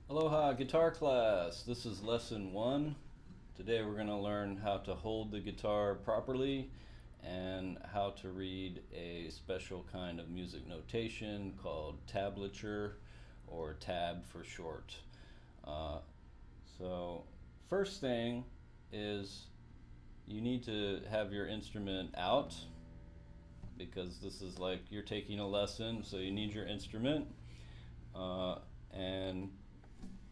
Aloha guitar class. This is lesson 1. Today we're going to learn how to hold the guitar properly and how to read a special kind of music notation called tablature, or tab for short. So first thing is you need to have your instrument out, because this is like you're taking a lesson, so you need your instrument. And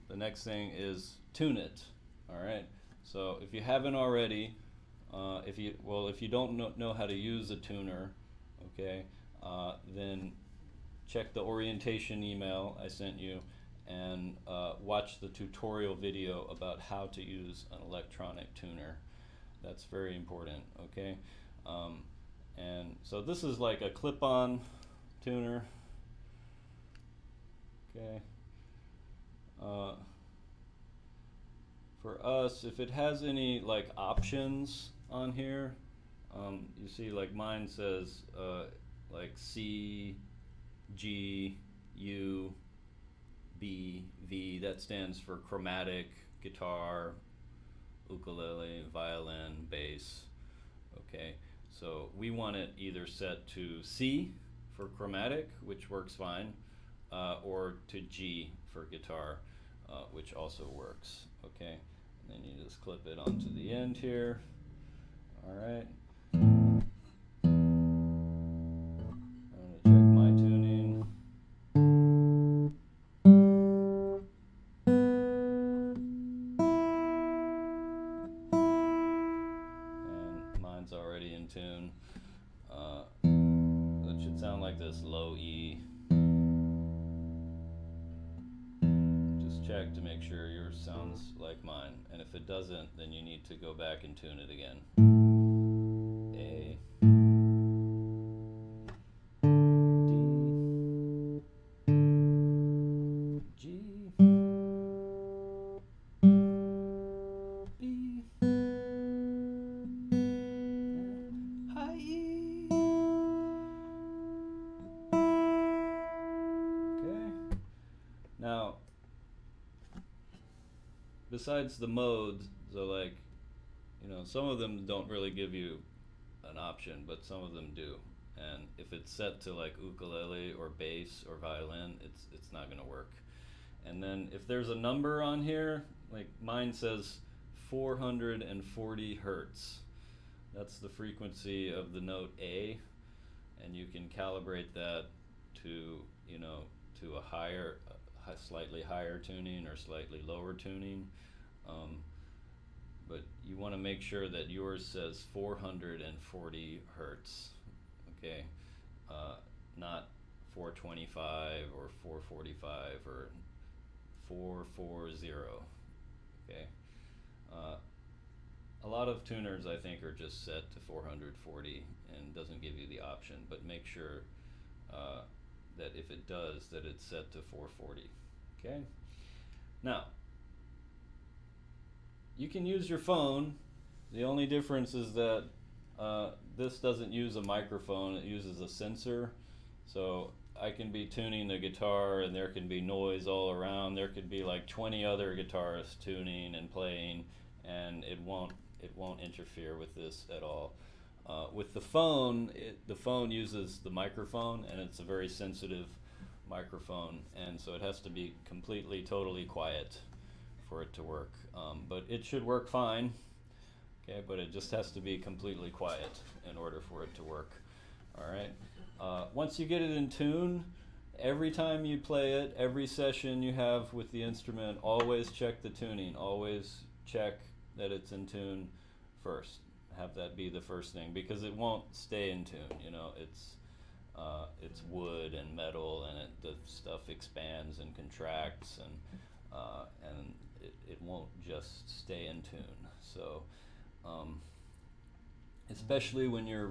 the next thing is tune it. All right. So if you haven't already, if you don't know how to use a tuner, okay, then check the orientation email I sent you and watch the tutorial video about how to use an electronic tuner. That's very important. Okay. And so this is like a clip-on tuner. Okay. For us, if it has any like options on here, you see like mine says like C, G, U, B, V. That stands for chromatic, guitar, ukulele, violin, bass. Okay, so we want it either set to C for chromatic, which works fine, or to G for guitar, which also works. Okay, and then you just clip it onto the end here. All right. I'm going to check my tuning. And mine's already in tune. It should sound like this: low E. Check to make sure yours sounds like mine, and if it doesn't, then you need to go back and tune it again. A, D, G, B, high E. Okay. Now, besides the modes, so like, some of them don't really give you an option, but some of them do. And if it's set to like ukulele or bass or violin, it's not going to work. And then if there's a number on here, like mine says 440 hertz. That's the frequency of the note A, and you can calibrate that to, to a higher, slightly higher tuning or slightly lower tuning. But you want to make sure that yours says 440 hertz, okay? Not 425 or 445 or 440, okay? A lot of tuners, I think, are just set to 440 and doesn't give you the option, but make sure that if it does, that it's set to 440, okay? Now, you can use your phone. The only difference is that this doesn't use a microphone, it uses a sensor. So I can be tuning the guitar and there can be noise all around. There could be like 20 other guitarists tuning and playing, and it won't interfere with this at all. With the phone, the phone uses the microphone, and it's a very sensitive microphone, and so it has to be completely, totally quiet for it to work. But it should work fine, okay, but it just has to be completely quiet in order for it to work. All right. Once you get it in tune, every time you play it, every session you have with the instrument, always check the tuning. Always check that it's in tune first. Have that be the first thing, because it won't stay in tune. It's wood and metal, and the stuff expands and contracts, and it won't just stay in tune. So, especially when you're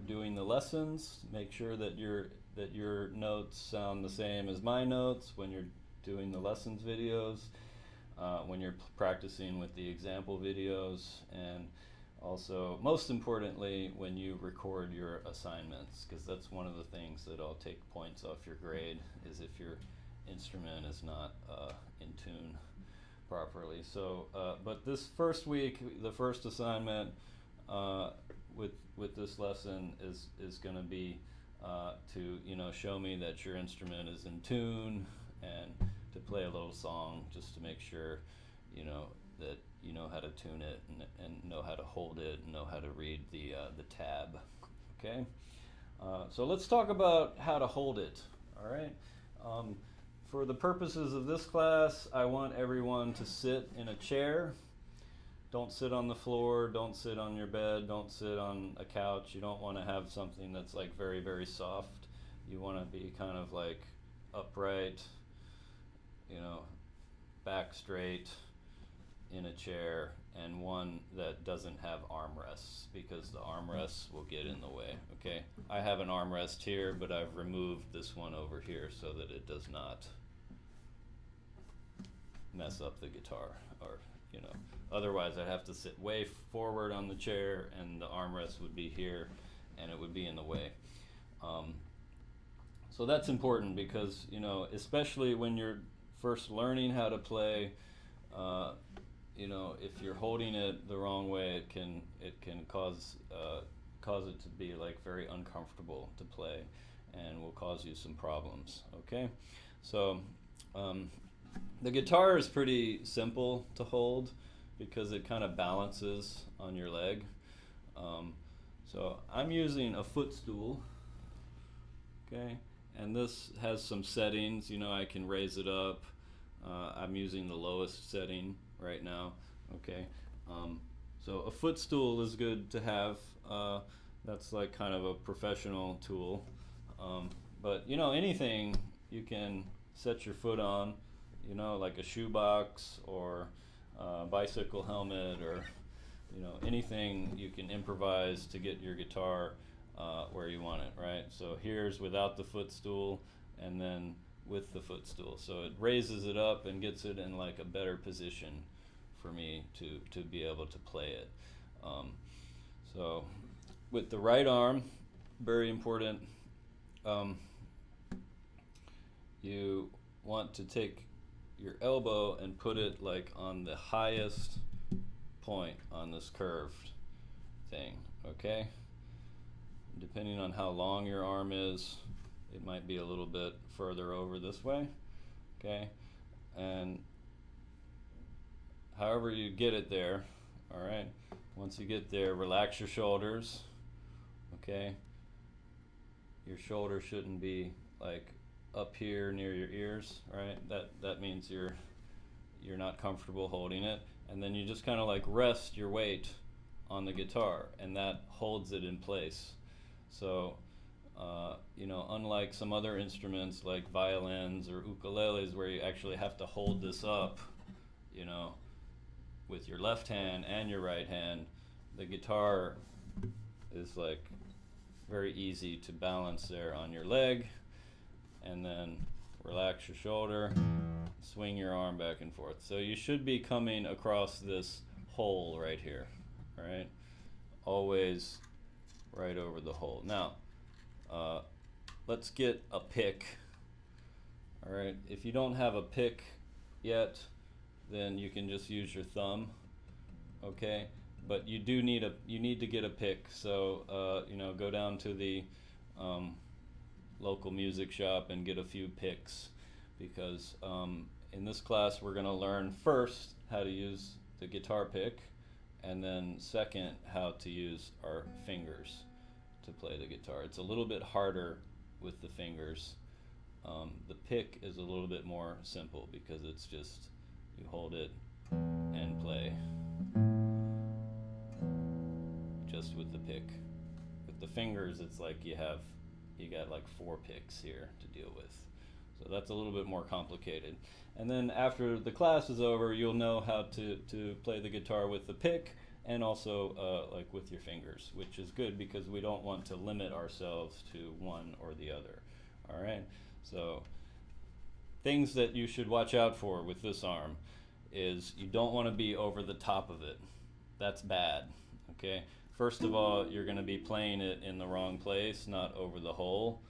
doing the lessons, make sure that your notes sound the same as my notes when you're doing the lessons videos, when you're practicing with the example videos, and also, most importantly, when you record your assignments, because that's one of the things that'll take points off your grade, is if you're instrument is not in tune properly. So, but this first week, the first assignment with this lesson is going to be to show me that your instrument is in tune, and to play a little song just to make sure that you know how to tune it, and know how to hold it, and know how to read the tab. Okay, so let's talk about how to hold it. All right. For the purposes of this class, I want everyone to sit in a chair. Don't sit on the floor, don't sit on your bed, don't sit on a couch. You don't want to have something that's like very, very soft. You want to be kind of like upright, back straight in a chair, and one that doesn't have armrests, because the armrests will get in the way. Okay, I have an armrest here, but I've removed this one over here so that it does not mess up the guitar, or otherwise I'd have to sit way forward on the chair, and the armrest would be here, and it would be in the way. So that's important, because especially when you're first learning how to play, if you're holding it the wrong way, it can cause it to be like very uncomfortable to play, and will cause you some problems. Okay, so the guitar is pretty simple to hold, because it kind of balances on your leg. So I'm using a footstool. Okay, and this has some settings. I can raise it up. I'm using the lowest setting right now. Okay, so a footstool is good to have. That's like kind of a professional tool. But anything you can set your foot on, like a shoebox, or bicycle helmet, or anything you can improvise to get your guitar where you want it, right? So here's without the footstool, and then with the footstool. So it raises it up and gets it in like a better position for me to be able to play it. So with the right arm, very important, you want to take your elbow and put it like on the highest point on this curved thing. Okay, depending on how long your arm is, it might be a little bit further over this way. Okay, and however you get it there. All right, once you get there, relax your shoulders. Okay, your shoulder shouldn't be like up here near your ears, right? That means you're not comfortable holding it. And then you just kind of like rest your weight on the guitar, and that holds it in place. So unlike some other instruments like violins or ukuleles, where you actually have to hold this up with your left hand and your right hand, the guitar is like very easy to balance there on your leg, and then relax your shoulder, swing your arm back and forth. So you should be coming across this hole right here, right? Always right over the hole. Now, let's get a pick. All right, if you don't have a pick yet, then you can just use your thumb. Okay, but you need to get a pick. So go down to the local music shop and get a few picks, because in this class we're going to learn first how to use the guitar pick, and then second how to use our fingers to play the guitar. It's a little bit harder with the fingers. The pick is a little bit more simple, because it's just you hold it and play just with the pick. With the fingers, it's like you got like 4 picks here to deal with. So that's a little bit more complicated. And then after the class is over, you'll know how to play the guitar with the pick, and also like with your fingers, which is good, because we don't want to limit ourselves to one or the other. All right, so things that you should watch out for with this arm is you don't want to be over the top of it. That's bad. Okay, first of all, you're going to be playing it in the wrong place, not over the hole.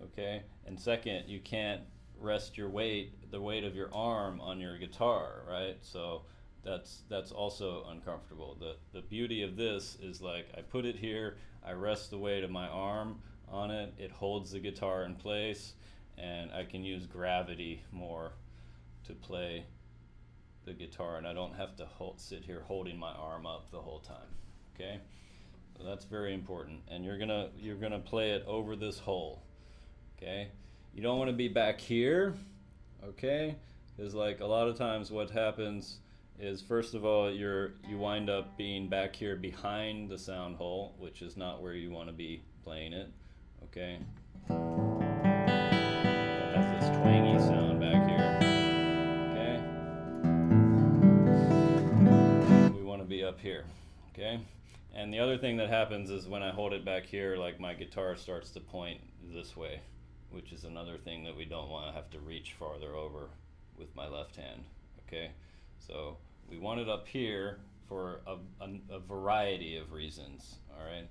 Okay, and second, you can't rest your weight, the weight of your arm on your guitar, right? So that's also uncomfortable. The beauty of this is, like, I put it here, I rest the weight of my arm on it, it holds the guitar in place, and I can use gravity more to play the guitar, and I don't have to sit here holding my arm up the whole time. Okay, so that's very important, and you're gonna play it over this hole. Okay, you don't want to be back here, okay, because like a lot of times what happens is, first of all, you wind up being back here behind the sound hole, which is not where you want to be playing it. Okay, it has this twangy sound back here. Okay, we want to be up here. Okay, and the other thing that happens is when I hold it back here, like, my guitar starts to point this way, which is another thing that we don't want to have to reach farther over with my left hand. Okay, so we want it up here for a variety of reasons. All right,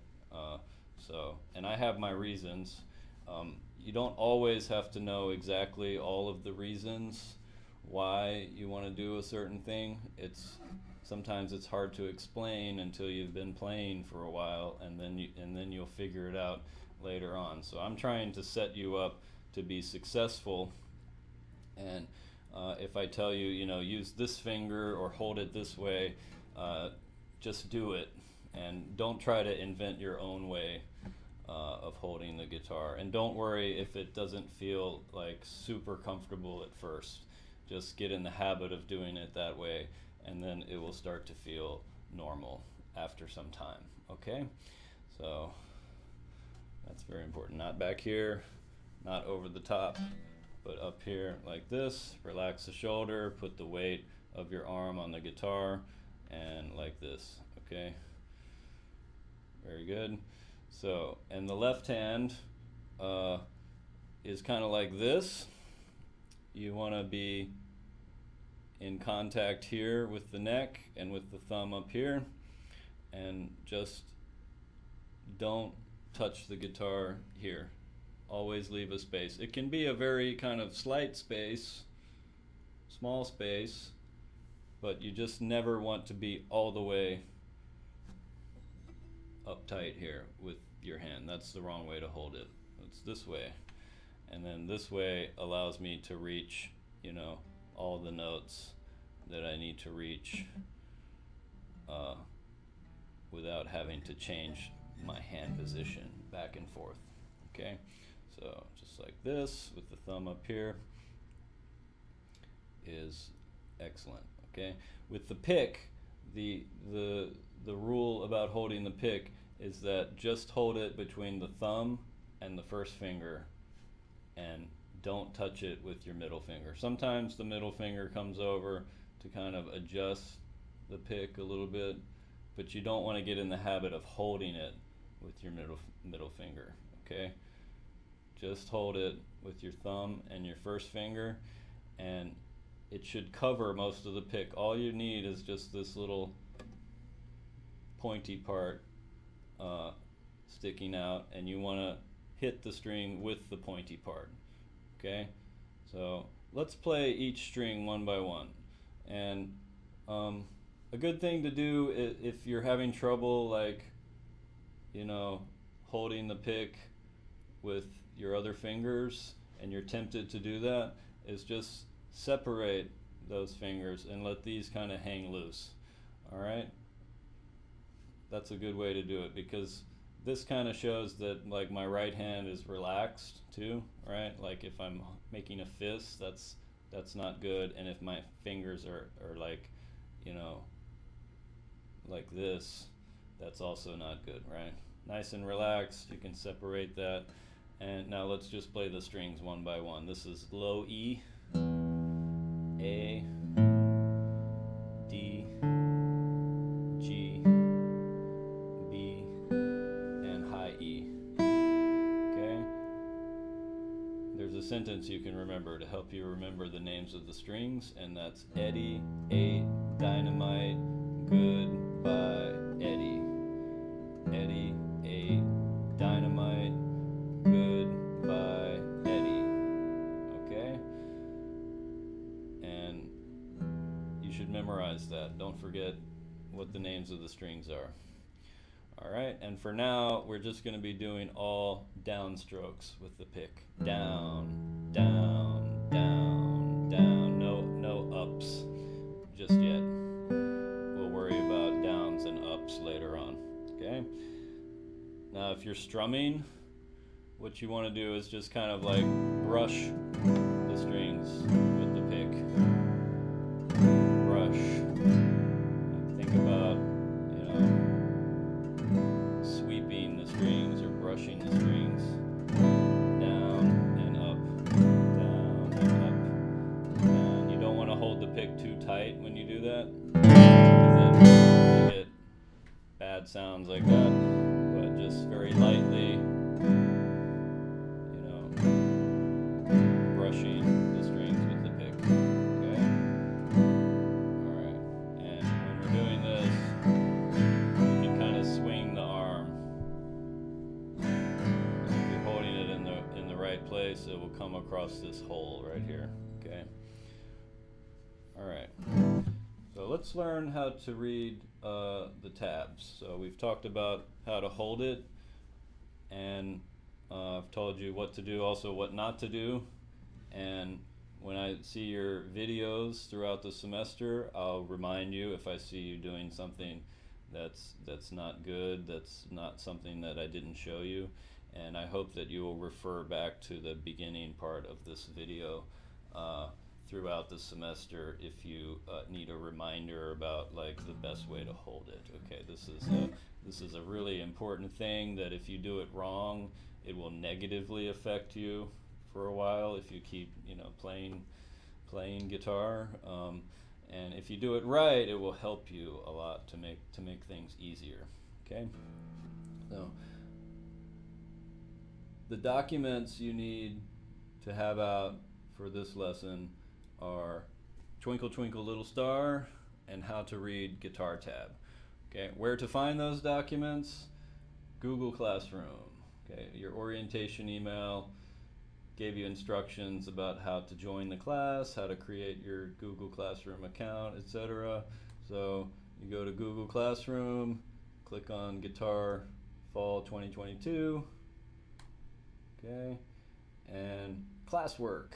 and I have my reasons. You don't always have to know exactly all of the reasons why you want to do a certain thing. Sometimes it's hard to explain until you've been playing for a while, and then you'll figure it out later on. So I'm trying to set you up to be successful, and if I tell you, use this finger or hold it this way, just do it, and don't try to invent your own way of holding the guitar. And don't worry if it doesn't feel like super comfortable at first. Just get in the habit of doing it that way, and then it will start to feel normal after some time. Okay, so that's very important. Not back here, not over the top, but up here like this. Relax the shoulder, put the weight of your arm on the guitar, and like this. Okay, very good. So, and the left hand is kind of like this. You want to be in contact here with the neck and with the thumb up here, and just don't touch the guitar here. Always leave a space. It can be a very kind of slight space, small space, but you just never want to be all the way uptight here with your hand. That's the wrong way to hold it. It's this way, and then this way allows me to reach, all the notes that I need to reach without having to change my hand position back and forth. Okay, so just like this with the thumb up here is excellent. Okay, with the pick, the rule about holding the pick is that just hold it between the thumb and the first finger, and don't touch it with your middle finger. Sometimes the middle finger comes over to kind of adjust the pick a little bit, but you don't want to get in the habit of holding it with your middle finger. Okay, just hold it with your thumb and your first finger, and it should cover most of the pick. All you need is just this little pointy part sticking out, and you want to hit the string with the pointy part. Okay, so let's play each string one by one. And a good thing to do if you're having trouble, like, holding the pick with your other fingers, and you're tempted to do that, is just separate those fingers and let these kind of hang loose. All right, that's a good way to do it, because this kind of shows that, like, my right hand is relaxed too, right? Like, if I'm making a fist, that's not good, and if my fingers are like, like this, that's also not good, right? Nice and relaxed, you can separate that. And now let's just play the strings one by one. This is low E, A, D, G, B, and high E. Okay? There's a sentence you can remember to help you remember the names of the strings, and that's Eddie, 8, dynamite, goodbye, Eddie. Eddie, 8, dynamite, goodbye, Eddie. Okay? should memorize that. Don't forget what the names of the strings are. All right, and for now, we're just going to be doing all downstrokes with the pick. Down, down, down, down. No ups just yet. We'll worry about downs and ups later on, okay? Now, if you're strumming, what you want to do is just kind of like brush the strings with the pick. Brush. Think about, sweeping the strings or brushing the strings. Down and up. Down and up. And you don't want to hold the pick too tight when you do that, because then you get bad sounds like that. But just very lightly, brushing the strings with the pick. Okay? Alright. And when we're doing this, you can kind of swing the arm. If you're holding it in the right place, it will come across this hole right here. Okay? Alright. So let's learn how to read the tabs. So we've talked about how to hold it, and I've told you what to do, also what not to do. And when I see your videos throughout the semester, I'll remind you if I see you doing something that's not good, that's not something that I didn't show you. And I hope that you will refer back to the beginning part of this video throughout the semester if you need a reminder about like the best way to hold it. Okay, this is a really important thing that if you do it wrong, it will negatively affect you for a while if you keep playing guitar, and if you do it right, it will help you a lot to make things easier. Okay, so the documents you need to have out for this lesson are Twinkle Twinkle Little Star and How to Read Guitar Tab. Okay, where to find those documents? Google Classroom. Okay, your orientation email gave you instructions about how to join the class, how to create your Google Classroom account, etc. So you go to Google Classroom, click on Guitar Fall 2022, okay, and classwork,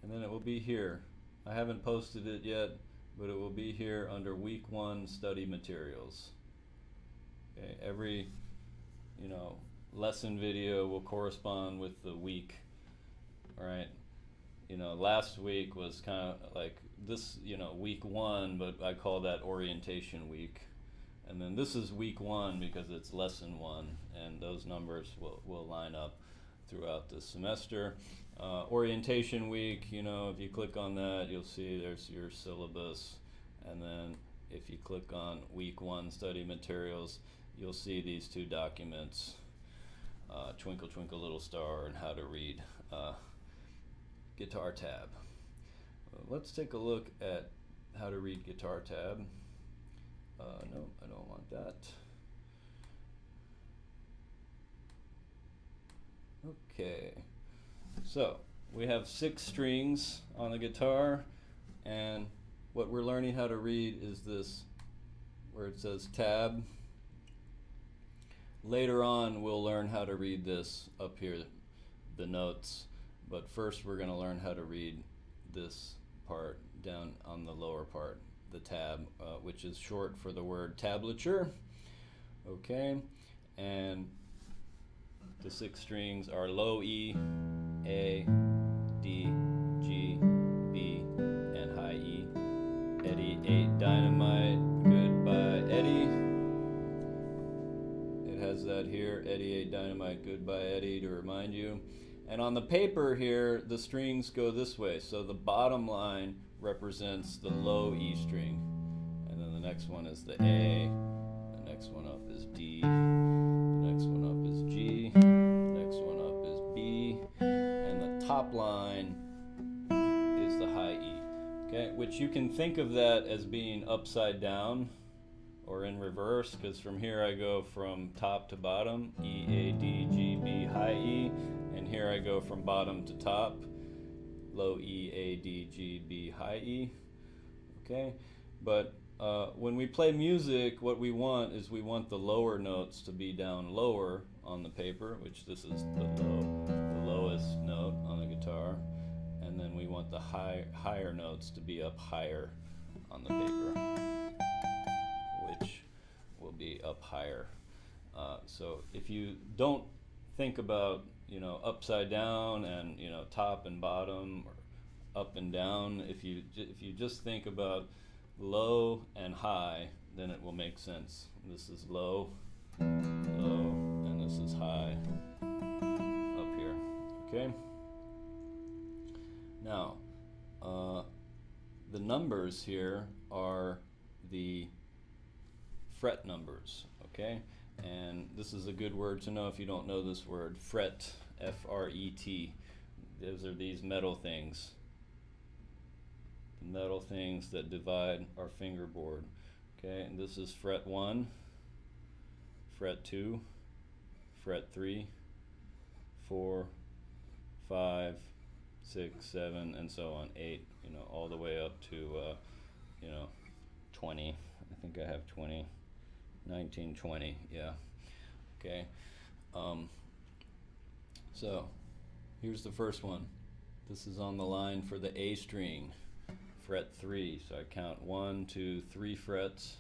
and then it will be here. I haven't posted it yet, but it will be here under Week 1 Study Materials. Okay, every lesson video will correspond with the week. All right, last week was kind of like this, week 1, but I call that orientation week. And then this is week 1 because it's lesson 1, and those numbers will line up throughout the semester. Orientation week, if you click on that, you'll see there's your syllabus, and then if you click on Week 1 Study Materials, you'll see these two documents, Twinkle Twinkle Little Star and How to Read Guitar Tab. Let's take a look at How to Read Guitar Tab. No, I don't want that. Okay, so we have 6 strings on the guitar, and what we're learning how to read is this, where it says tab. Later on, we'll learn how to read this up here, the notes, but first we're going to learn how to read this part down on the lower part, the tab, which is short for the word tablature. Okay, and the 6 strings are low E, A, D, G, B, and high E. Eddie ate dynamite, goodbye Eddie. It has that here, Eddie ate dynamite, goodbye Eddie, to remind you. And on the paper here, the strings go this way. So the bottom line represents the low E string. And then the next one is the A, the next one up is D, the next one up is G, the next one up is B, and the top line is the high E. Okay, which you can think of that as being upside down or in reverse, because from here I go from top to bottom, E, A, D, G, B, high E, and here I go from bottom to top, low E, A, D, G, B, high E. Okay, but when we play music, what we want is we want the lower notes to be down lower on the paper, which this is the lowest note on the guitar, and then we want the higher notes to be up higher on the paper, which will be up higher. So if you don't think about, you know, upside down and, you know, top and bottom or up and down, if you just think about low and high, then it will make sense. This is low, low, and this is high up here. Okay. Now, the numbers here are the fret numbers. Okay. And this is a good word to know if you don't know this word. Fret, F-R-E-T. Those are these metal things. The metal things that divide our fingerboard. Okay, and this is fret 1, fret 2, fret 3, 4, 5, 6, 7, and so on. 8, you know, all the way up to, you know, 20. I think I have 20. 19, 20, yeah. Okay. So here's the first one. This is on the line for the A string, fret 3. So I count 1, 2, 3 frets.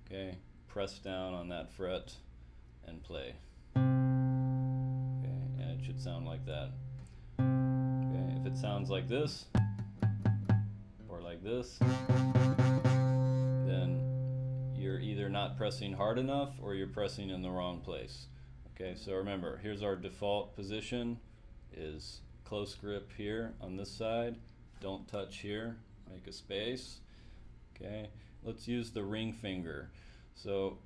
Okay. Press down on that fret and play. Okay. And it should sound like that. Okay. If it sounds like this or like this, then you're either not pressing hard enough or you're pressing in the wrong place. Okay, so remember, here's our default position is close grip here on this side. Don't touch here, make a space. Okay, let's use the ring finger. So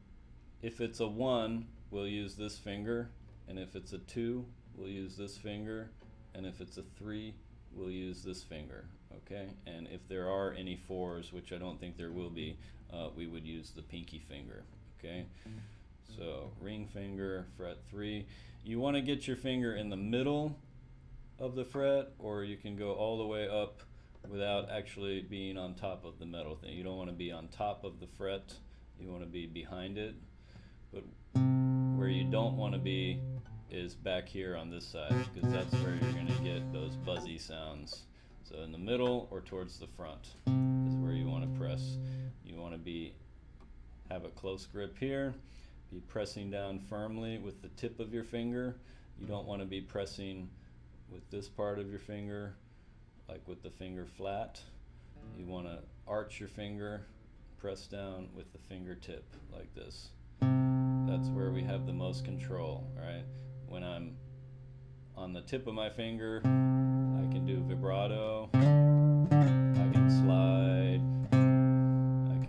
if it's a 1, we'll use this finger, and if it's a 2, we'll use this finger, and if it's a 3, we'll use this finger. Okay, and if there are any 4s, which I don't think there will be, we would use the pinky finger. Okay, so ring finger, fret 3. You want to get your finger in the middle of the fret, or you can go all the way up without actually being on top of the metal thing. You don't want to be on top of the fret, you want to be behind it. But where you don't want to be is back here on this side, because that's where you're going to get those buzzy sounds. So in the middle or towards the front is where you want to press. You want to have a close grip here, be pressing down firmly with the tip of your finger. You don't want to be pressing with this part of your finger, like with the finger flat. You want to arch your finger, press down with the fingertip like this. That's where we have the most control, right? When I'm on the tip of my finger, I can do vibrato, I can slide, I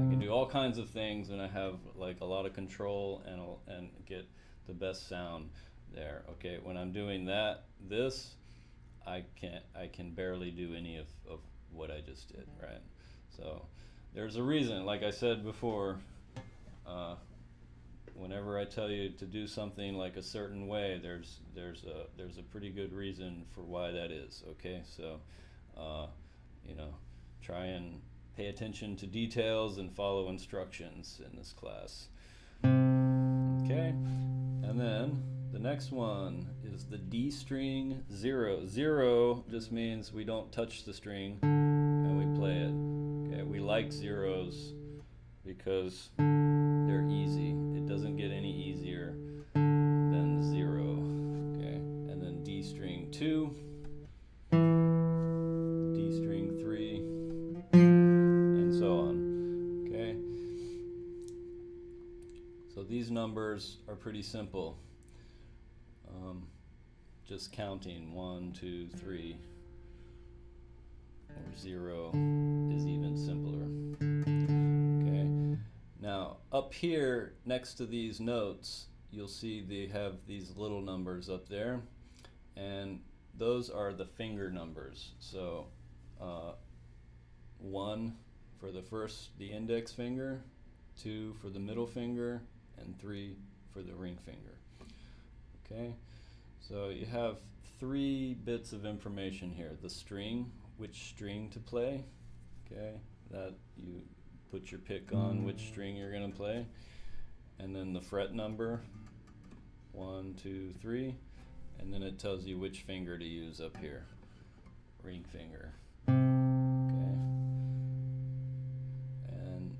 can do all kinds of things, and I have like a lot of control and get the best sound there. Okay, when I'm doing this, I can barely do any of what I just did, right? So there's a reason, like I said before, whenever I tell you to do something like a certain way, there's a pretty good reason for why that is. Okay, so you know, try and pay attention to details and follow instructions in this class. Okay, and then the next one is the D string 0. 0 just means we don't touch the string and we play it. Okay, we like zeros because they're easy. It doesn't get any easier than 0. Okay, and then D string 2, D string 3, and so on. Okay, so these numbers are pretty simple. Just counting 1, 2, 3, or 0 is even simpler. Okay. Now up here next to these notes, you'll see they have these little numbers up there, and those are the finger numbers. So 1 for the index finger, 2 for the middle finger, and 3 for the ring finger. Okay, So you have 3 bits of information here. The string, which string to play, okay, that you put your pick on which string you're going to play, and then the fret number, 1, 2, 3, and then it tells you which finger to use up here, ring finger. Okay, and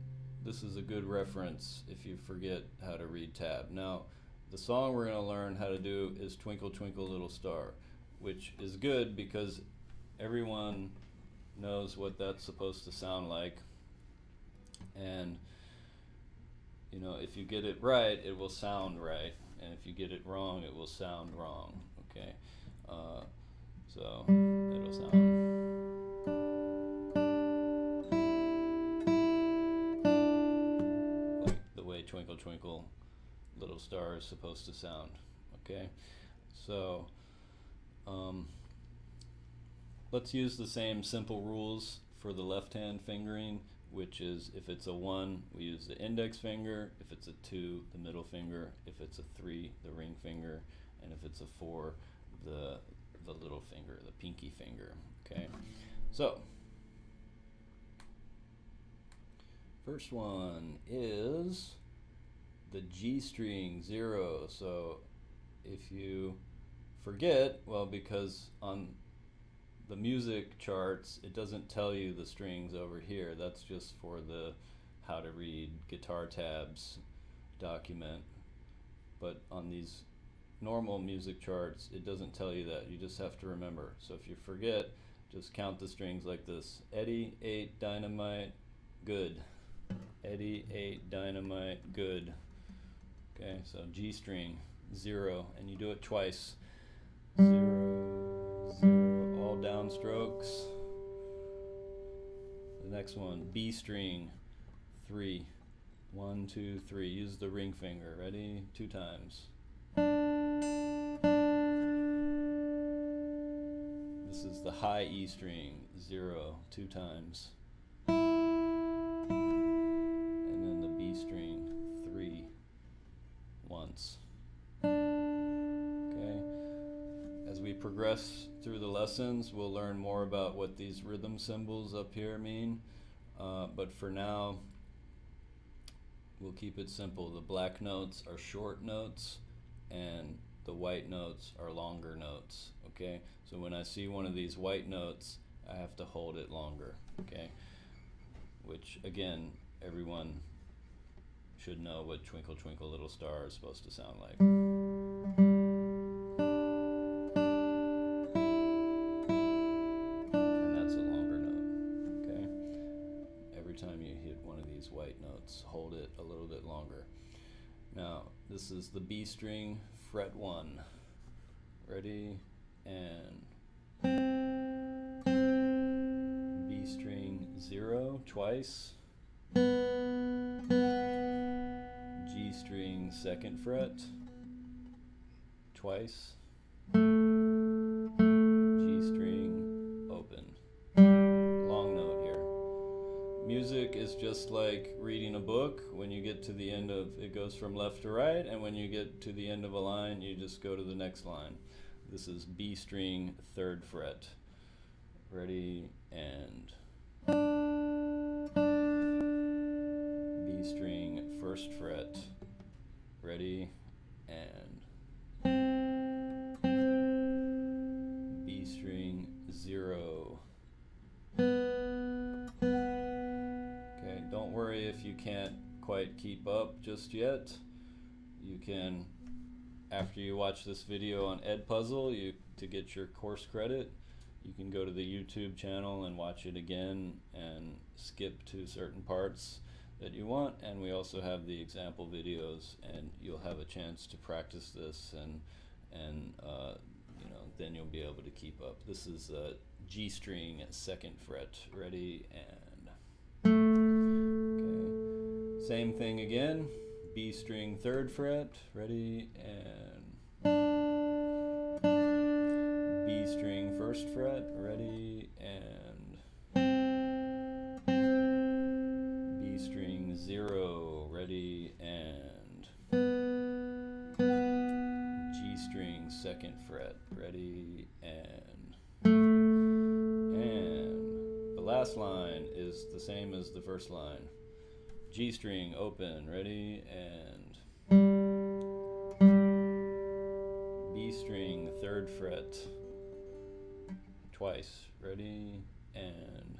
this is a good reference if you forget how to read tab. Now, the song we're going to learn how to do is Twinkle Twinkle Little Star, which is good because everyone knows what that's supposed to sound like. And you know, if you get it right, it will sound right, and if you get it wrong, it will sound wrong. Okay, so it'll sound like the way Twinkle Twinkle Little Star is supposed to sound. Okay, so let's use the same simple rules for the left hand fingering, which is if it's a 1, we use the index finger, if it's a 2, the middle finger, if it's a 3, the ring finger, and if it's a 4, the little finger, the pinky finger. Okay, so first one is the G string, 0. So if you forget, well, because on the music charts it doesn't tell you the strings over here, that's just for the how to read guitar tabs document, but on these normal music charts it doesn't tell you that. You just have to remember. So if you forget, just count the strings like this: Eddie, 8, dynamite, good. Eddie, 8, dynamite, good. Okay, so G string, 0, and you do it twice. 0, 0, all downstrokes. The next one, B string, 3. 1, 2, 3. Use the ring finger. Ready? 2 times. This is the high E string, 0, 2 times. And then the B string, 3, once. Okay. As we progress through the lessons, we'll learn more about what these rhythm symbols up here mean. But for now, we'll keep it simple. The black notes are short notes, and the white notes are longer notes. Okay, so when I see one of these white notes, I have to hold it longer. Okay, which again, everyone should know what Twinkle Twinkle Little Star is supposed to sound like. And that's a longer note. Okay, every time you hit one of these white notes, hold it a little bit longer. Now, this is the B string, fret 1. Ready? And B string, 0, twice. G string, 2nd fret, twice. G string, open. Long note here. Music is just like reading a book. When you get to the end of it, goes from left to right, and when you get to the end of a line, you just go to the next line. This is B string, 3rd fret. Ready? And B string, 1st fret. Ready? And B string, 0. Okay, don't worry if you can't quite keep up just yet. You can, after you watch this video on Edpuzzle, to get your course credit, you can go to the YouTube channel and watch it again and skip to certain parts that you want, and we also have the example videos, and you'll have a chance to practice this, and you know, then you'll be able to keep up. This is G string, 2nd fret. Ready? And okay, same thing again. B string, 3rd fret. Ready? And B string, 1st fret. Ready? And B string, 0. Ready? And G string, 2nd fret. Ready, and the last line is the same as the first line. G string open, ready, and B string 3rd fret twice, ready, and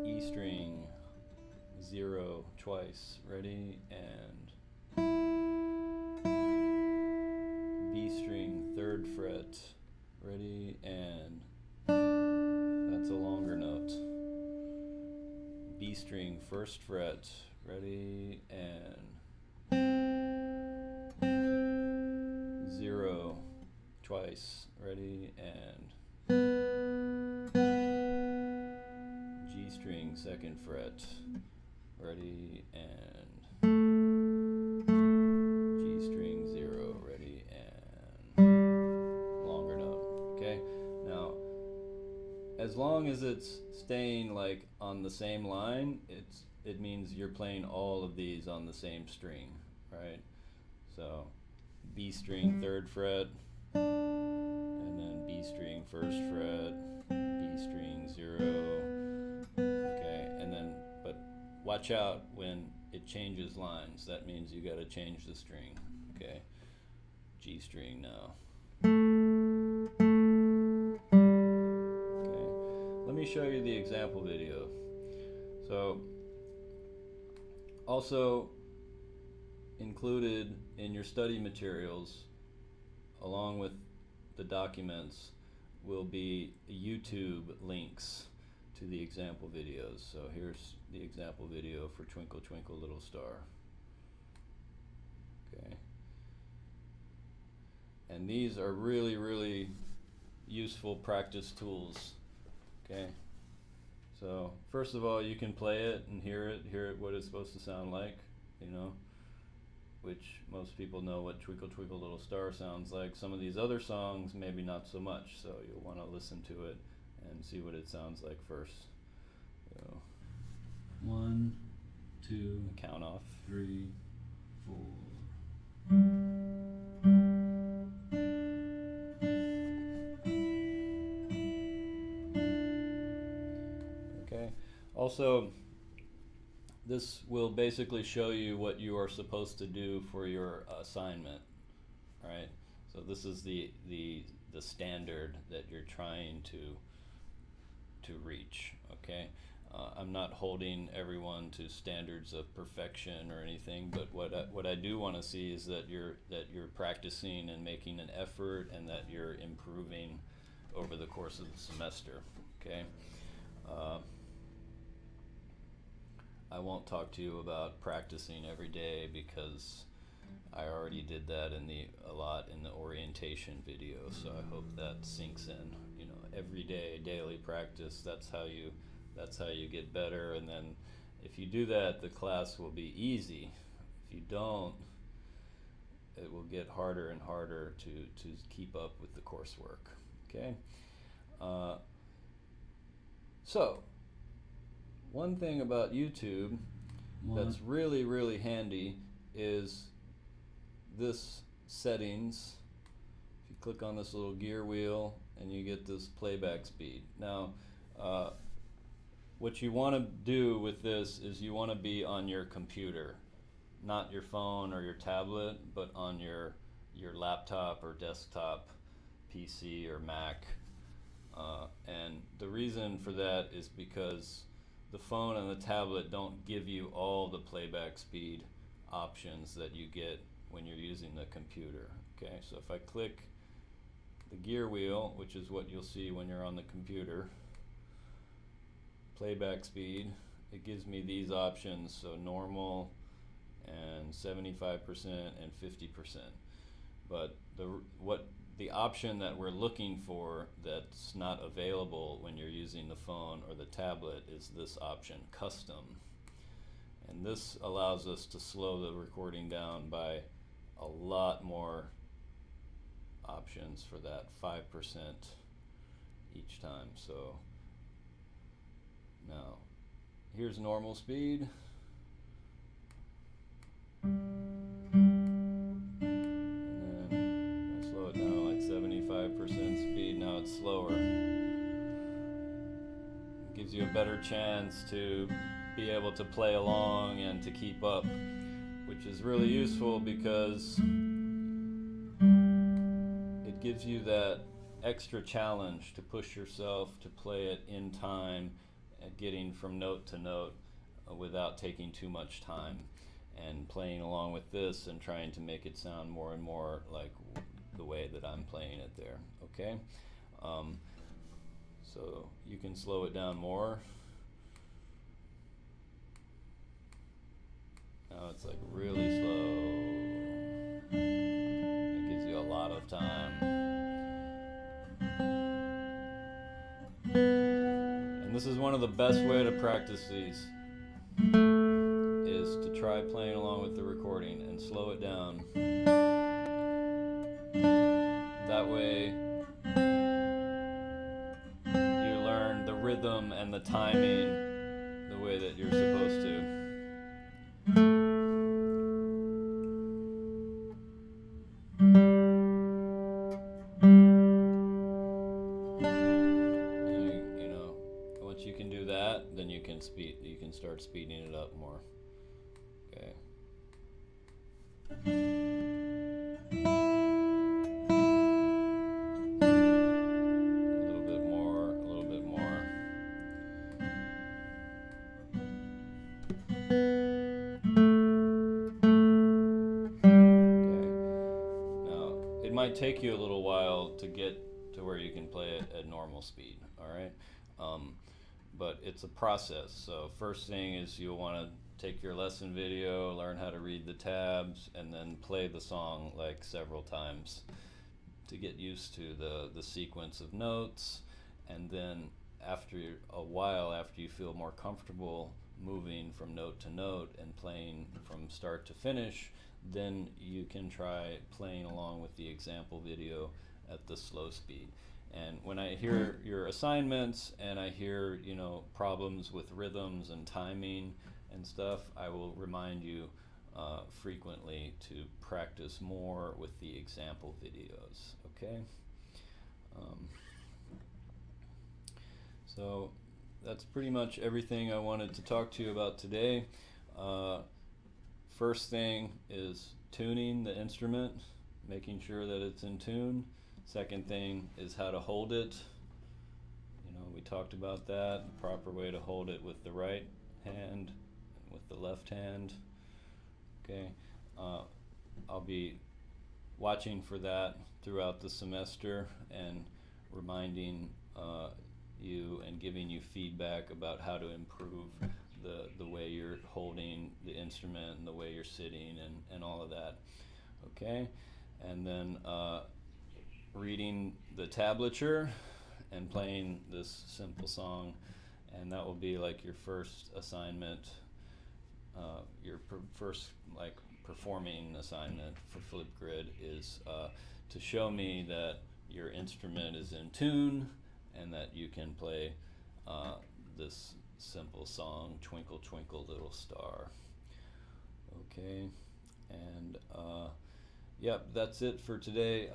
E string 0 twice, ready, and B string 3rd fret, ready, and that's a longer note. B string 1st fret, ready, and 0 twice, ready, and G string 2nd fret, ready, and G string 0, ready, and longer note. Okay, now as long as it's staying like on the same line, it means you're playing all of these on the same string, right? So B string 3rd fret, and then B string 1st fret, B string 0, okay, and then, but watch out when it changes lines. That means you got to change the string, okay? G string now. Okay, let me show you the example video. So, also included in your study materials, along with the documents, will be YouTube links to the example videos. So here's the example video for Twinkle Twinkle Little Star. Okay. And these are really, really useful practice tools. Okay. So first of all, you can play it and hear it what it's supposed to sound like, you know, which most people know what Twinkle Twinkle Little Star sounds like. Some of these other songs, maybe not so much, so you'll want to listen to it and see what it sounds like first. So 1, 2, count off. 3, 4. Okay. Also, this will basically show you what you are supposed to do for your assignment, right? So this is the standard that you're trying to reach, okay? I'm not holding everyone to standards of perfection or anything, but what I do want to see is that you're practicing and making an effort, and that you're improving over the course of the semester, okay? I won't talk to you about practicing every day, because I already did that a lot in the orientation video, so I hope that sinks in. You know, every day, daily practice, that's how you get better, and then if you do that, the class will be easy. If you don't, it will get harder and harder to keep up with the coursework, okay? So, one thing about YouTube that's really, really handy is this settings. If you click on this little gear wheel, and you get this playback speed. Now, what you want to do with this is you want to be on your computer, not your phone or your tablet, but on your laptop or desktop, PC or Mac. And the reason for that is because the phone and the tablet don't give you all the playback speed options that you get when you're using the computer. Okay, so if I click the gear wheel, which is what you'll see when you're on the computer, playback speed, it gives me these options, so normal and 75% and 50%. But the option that we're looking for that's not available when you're using the phone or the tablet is this option, custom. And this allows us to slow the recording down by a lot more options for that 5% each time. So now here's normal speed. 25% speed. Now it's slower. It gives you a better chance to be able to play along and to keep up, which is really useful because it gives you that extra challenge to push yourself to play it in time and getting from note to note without taking too much time, and playing along with this and trying to make it sound more and more like the way that I'm playing it there. Okay, so you can slow it down more. Now it's like really slow. It gives you a lot of time. And this is one of the best way to practice these, is to try playing along with the recording and slow it down. That way you learn the rhythm and the timing the way that you're supposed to. Once you can do that, then you can start speeding it up more. Okay. A little bit more, a little bit more. Okay. Now, it might take you a little while to get to where you can play it at normal speed, all right? But it's a process. So first thing is you'll want to take your lesson video, learn how to read the tabs, and then play the song like several times to get used to the sequence of notes. And then after a while, after you feel more comfortable moving from note to note and playing from start to finish, then you can try playing along with the example video at the slow speed. And when I hear your assignments and I hear, problems with rhythms and timing and stuff, I will remind you frequently to practice more with the example videos, okay? So that's pretty much everything I wanted to talk to you about today. First thing is tuning the instrument, making sure that it's in tune. Second thing is how to hold it. We talked about that, the proper way to hold it with the right hand and with the left hand. Okay, I'll be watching for that throughout the semester and reminding you and giving you feedback about how to improve the way you're holding the instrument and the way you're sitting and all of that. Okay, and then reading the tablature and playing this simple song, and that will be like your first assignment, your first performing assignment for Flipgrid is to show me that your instrument is in tune and that you can play this simple song, Twinkle Twinkle Little Star. Okay, and yep, that's it for today.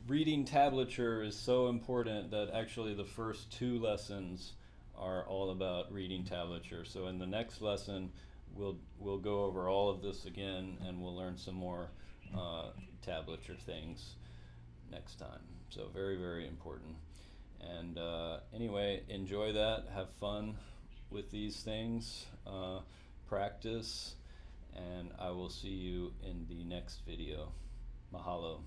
Reading tablature is so important that actually the first 2 lessons are all about reading tablature. So in the next lesson, we'll go over all of this again, and we'll learn some more tablature things next time. So very, very important. And anyway, enjoy that. Have fun with these things. Practice, and I will see you in the next video. Mahalo.